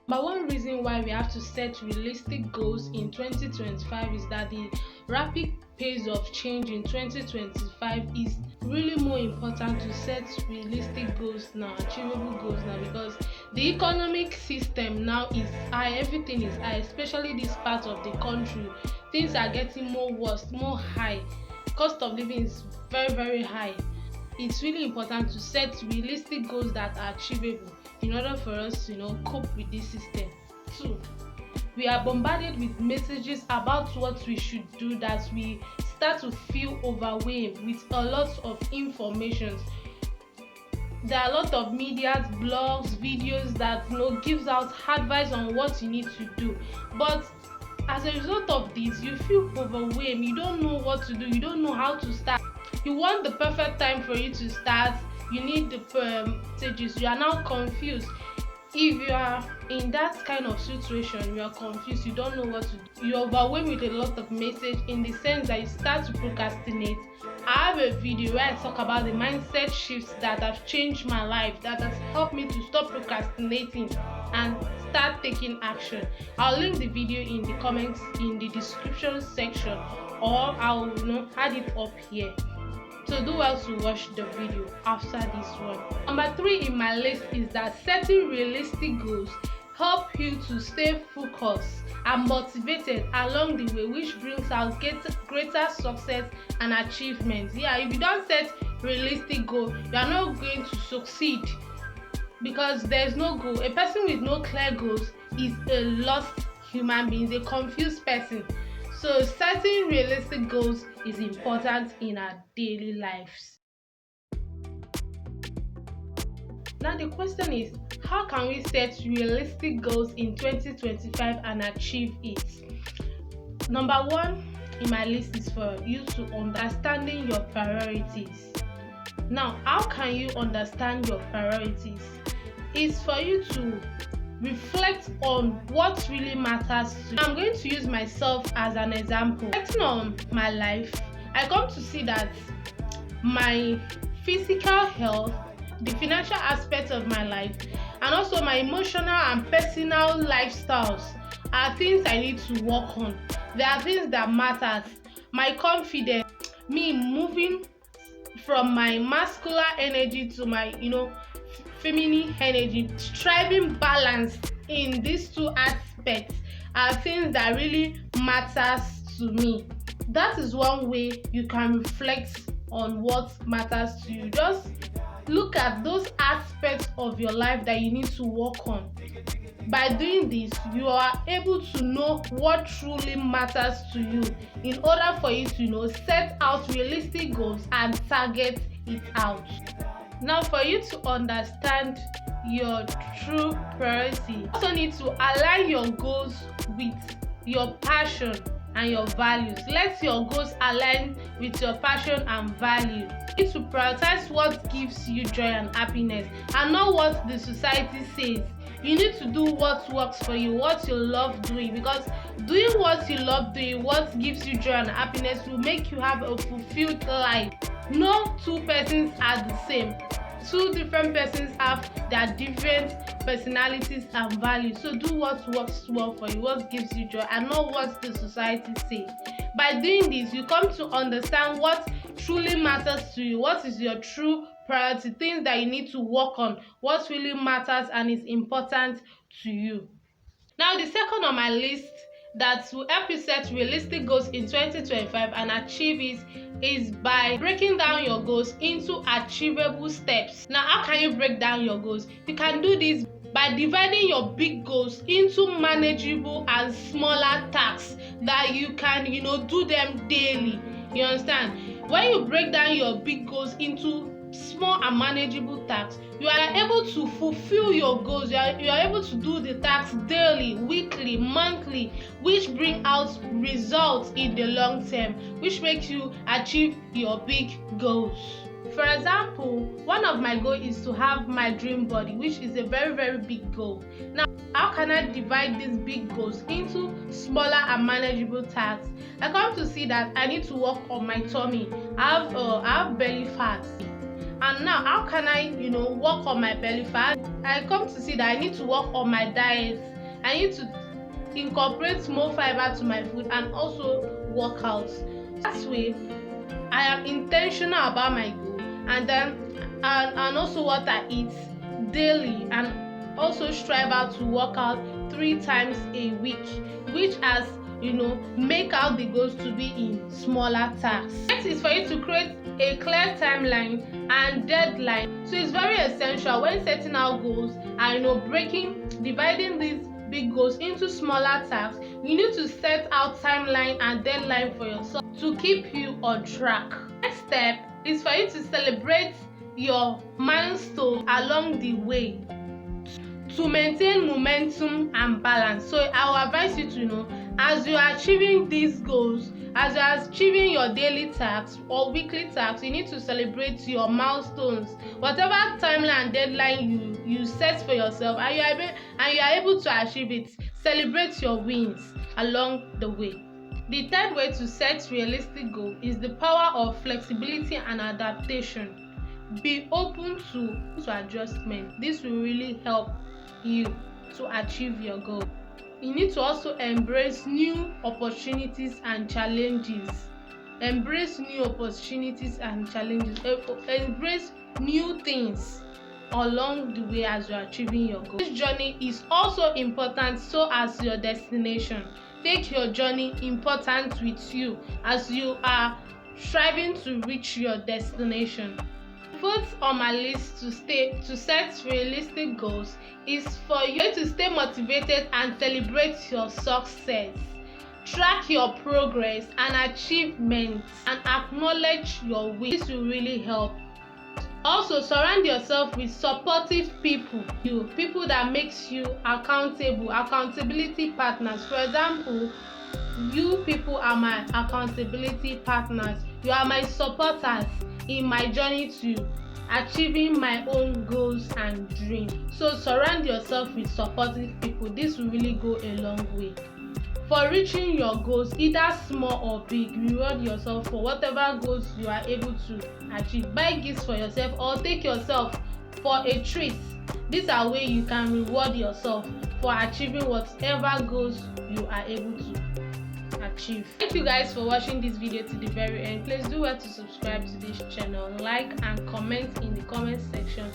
But one reason why we have to set realistic goals in 2025 is that the rapid pace of change in 2025 is really more important to set realistic goals now, achievable goals now, because the economic system now is high, everything is high, especially this part of the country. Things are getting more worse, more high. Cost of living is very, very high. It's really important to set realistic goals that are achievable in order for us to cope with this system. 2, we are bombarded with messages about what we should do that we start to feel overwhelmed with a lot of information. There are a lot of media, blogs, videos that gives out advice on what you need to do, but as a result of this you feel overwhelmed. You don't know what to do, you don't know how to start. You want the perfect time for you to start, you need the messages, you are now confused. If you are in that kind of situation, you are confused, you don't know what to do, you're overwhelmed with a lot of message, in the sense that you start to procrastinate. I have a video where I talk about the mindset shifts that have changed my life, that has helped me to stop procrastinating and start taking action. I'll link the video in the comments, in the description section, or I'll add it up here. So do well to watch the video after this one. Number 3 in my list is that setting realistic goals help you to stay focused and motivated along the way, which brings out greater success and achievements. If you don't set realistic goal, you are not going to succeed, because there's no goal. A person with no clear goals is a lost human being, is a confused person. So setting realistic goals is important in our daily lives. Now the question is, how can we set realistic goals in 2025 and achieve it? Number 1 in my list is for you to understanding your priorities. Now, how can you understand your priorities? It's for you to reflect on what really matters to you. I'm going to use myself as an example. Reflecting on my life, I come to see that my physical health, the financial aspect of my life, and also my emotional and personal lifestyles are things I need to work on. There are things that matter. My confidence, me moving from my masculine energy to my feminine energy, striving balance in these 2 aspects are things that really matters to me. That is one way you can reflect on what matters to you. Just look at those aspects of your life that you need to work on. By doing this, you are able to know what truly matters to you, in order for you to set out realistic goals and target it out. Now, for you to understand your true priority, you also need to align your goals with your passion and your values. Let your goals align with your passion and value. You need to prioritize what gives you joy and happiness, and not what the society says. You need to do what works for you, what you love doing, because doing what you love doing, what gives you joy and happiness, will make you have a fulfilled life. No 2 persons are the same. 2 different persons have their different personalities and values. So do what works well for you, what gives you joy, and not what the society says. By doing this, you come to understand what truly matters to you, what is your true priority, things that you need to work on, what really matters and is important to you. Now, the second on my list that will help you set realistic goals in 2025 and achieve it is by breaking down your goals into achievable steps. Now, how can you break down your goals? You can do this by dividing your big goals into manageable and smaller tasks that you can do them daily. You understand? When you break down your big goals into small and manageable tasks, you are able to fulfill your goals. You are able to do the tasks daily, weekly, monthly, which bring out results in the long term, which makes you achieve your big goals. For example, one of my goals is to have my dream body, which is a very, very big goal. Now, how can I divide these big goals into smaller and manageable tasks? I come to see that I need to work on my tummy. I have belly fat. And now, how can I, work on my belly fat? I come to see that I need to work on my diet. I need to incorporate more fiber to my food and also work out. That way I am intentional about my goal, and also what I eat daily, and also strive out to work out 3 times a week, which has make out the goals to be in smaller tasks. Next is for you to create a clear timeline and deadline. So it's very essential when setting out goals and dividing these big goals into smaller tasks. You need to set out timeline and deadline for yourself to keep you on track. Next step is for you to celebrate your milestone along the way to maintain momentum and balance. So I will advise you to as you are achieving these goals, as you are achieving your daily tasks or weekly tasks, you need to celebrate your milestones, whatever timeline and deadline you set for yourself, and you are able to achieve it. Celebrate your wins along the way. The third way to set realistic goal is the power of flexibility and adaptation. Be open to adjustment. This will really help you to achieve your goal. You need to also embrace new opportunities and challenges. Embrace new opportunities and challenges. Embrace new things along the way as you are achieving your goal. This journey is also important so as your destination. Take your journey important with you as you are striving to reach your destination. Fourth on my list to set realistic goals is for you to stay motivated and celebrate your success. Track your progress and achievements and acknowledge your wins. This will really help. Also, surround yourself with supportive people that makes you accountability partners. For example, you people are my accountability partners. You are my supporters in my journey to achieving my own goals and dreams. So surround yourself with supportive people. This will really go a long way. For reaching your goals, either small or big, reward yourself for whatever goals you are able to achieve. Buy gifts for yourself or take yourself for a treat. These are ways you can reward yourself for achieving whatever goals you are able to achieve. Thank you guys for watching this video to the very end. Please do well to subscribe to this channel, like and comment in the comment section.